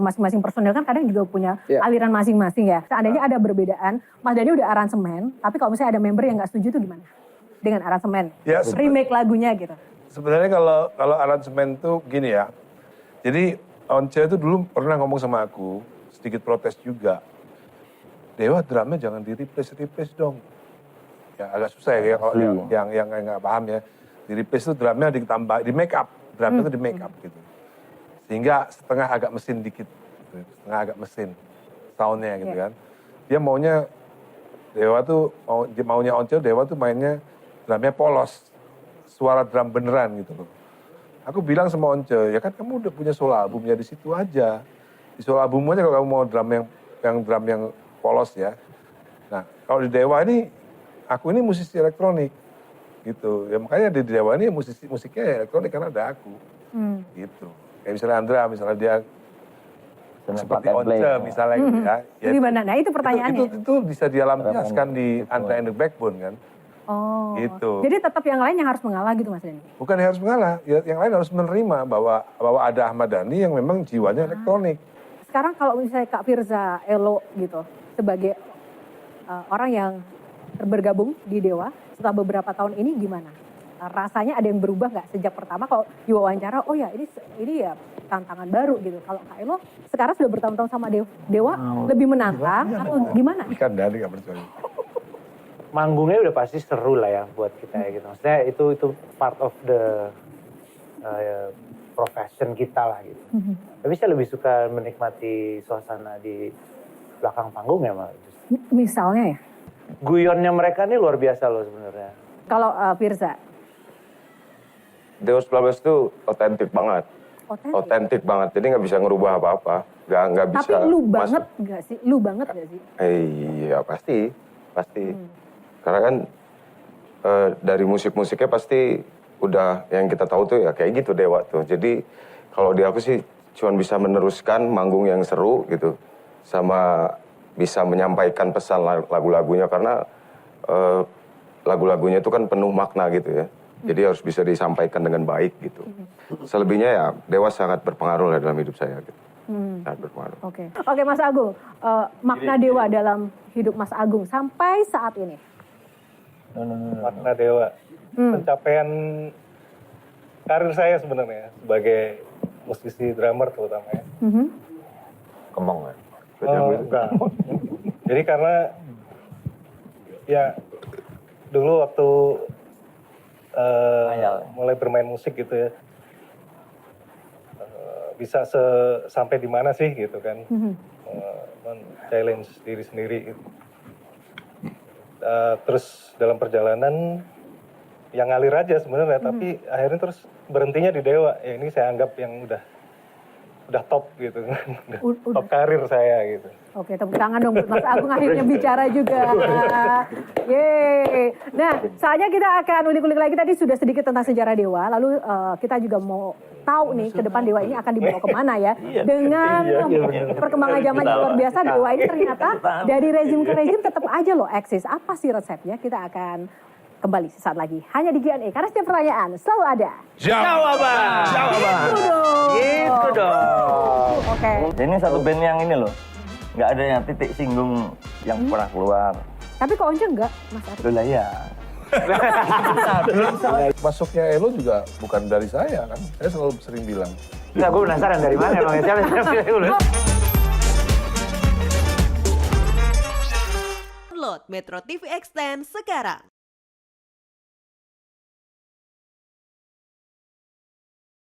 masing-masing personel kan kadang juga punya aliran masing-masing ya. Seandainya ada perbedaan, Mas Dhani udah aransemen, tapi kalau misalnya ada member yang nggak setuju tuh gimana? Dengan aransemen, remake lagunya gitu. Sebenarnya kalau aransemen tuh gini ya. Jadi Once itu dulu pernah ngomong sama aku, sedikit protes juga. Dewa drumnya jangan di-replace dong. Ya agak susah ya kalau yang nggak paham ya. Di-replace itu drumnya ditambah, di make up. Drumnya itu di make up gitu. Sehingga setengah agak mesin dikit. Gitu. Setengah agak mesin soundnya gitu kan. Dia maunya, Dewa tuh, maunya Once, Dewa tuh mainnya drumnya polos. Suara drum beneran gitu loh. Aku bilang sama Once, ya kan kamu udah punya solo albumnya di situ aja. Di solo album aja kalau kamu mau drum yang polos ya. Nah, kalau di Dewa ini, aku ini musisi elektronik. Gitu. Ya makanya di Dewa ini musiknya elektronik karena ada aku. Gitu. Kayak misalnya Andra, misalnya dia seperti Once misalnya gitu ya. Gimana? Nah itu pertanyaannya. Itu bisa dia lampiaskan di Andra and the Backbone kan. Oh, gitu. Jadi tetap yang lain yang harus mengalah gitu Mas Dhani? Bukan yang harus mengalah, yang lain harus menerima bahwa ada Ahmad Dhani yang memang jiwanya elektronik. Sekarang kalau misalnya Kak Firza, Elo gitu, sebagai orang yang bergabung di Dewa, setelah beberapa tahun ini gimana? Rasanya ada yang berubah nggak sejak pertama kalau diwawancara, oh ya ini ya tantangan baru gitu. Kalau Kak Elo sekarang sudah bertahun-tahun sama Dewa, lebih menantang atau gimana? Ikan Dhani nggak percaya. Manggungnya udah pasti seru lah ya buat kita ya gitu. Maksudnya itu part of the profession kita lah gitu. Tapi saya lebih suka menikmati suasana di belakang panggung ya malah. Misalnya ya? Guyonnya mereka ini luar biasa loh sebenarnya. Kalau Firza? Dewa 19 itu otentik banget. Otentik banget, jadi nggak bisa ngerubah apa-apa. Nggak bisa. Tapi lu banget nggak sih? Lu banget nggak sih? Iya pasti. Karena kan dari musik-musiknya pasti udah yang kita tahu tuh ya kayak gitu Dewa tuh. Jadi kalau di aku sih cuma bisa meneruskan manggung yang seru gitu. Sama bisa menyampaikan pesan lagu-lagunya karena lagu-lagunya itu kan penuh makna gitu ya. Jadi harus bisa disampaikan dengan baik gitu. Selebihnya ya Dewa sangat berpengaruh lah dalam hidup saya gitu. Sangat berpengaruh. Oke Mas Agung, makna Dewa dalam hidup Mas Agung sampai saat ini? Makna Dewa, pencapaian karir saya sebenarnya sebagai musisi drummer terutama ya. Kembang ya? Enggak. Jadi karena ya dulu waktu mulai bermain musik gitu ya, bisa sampai di mana sih gitu kan, challenge diri sendiri gitu. Terus dalam perjalanan yang ngalir aja sebenarnya, tapi akhirnya terus berhentinya di Dewa. Ya ini saya anggap yang udah top gitu, top karir saya gitu. Oke, tepuk tangan dong buat Mas Agung akhirnya bicara juga. Yeay. Nah, saatnya kita akan ulik-ulik lagi, tadi sudah sedikit tentang sejarah Dewa, lalu kita juga mau tahu nih ke depan Dewa ini akan dibawa kemana ya. Dengan perkembangan zaman yang luar biasa, Dewa ini ternyata dari rezim ke rezim tetap aja loh eksis. Apa sih resepnya? Kita akan kembali sesaat lagi hanya di G&A, karena setiap pertanyaan selalu ada jawaban. Gitu dong. Oke. Ini satu band yang ini loh, nggak ada yang titik singgung yang pernah keluar. Tapi kok Once enggak, Mas Ari? Loh lah ya. Masuknya Elo juga bukan dari saya kan, saya selalu sering bilang. Nggak, gue penasaran dari mana emang ya. Download Metro TV Extend sekarang.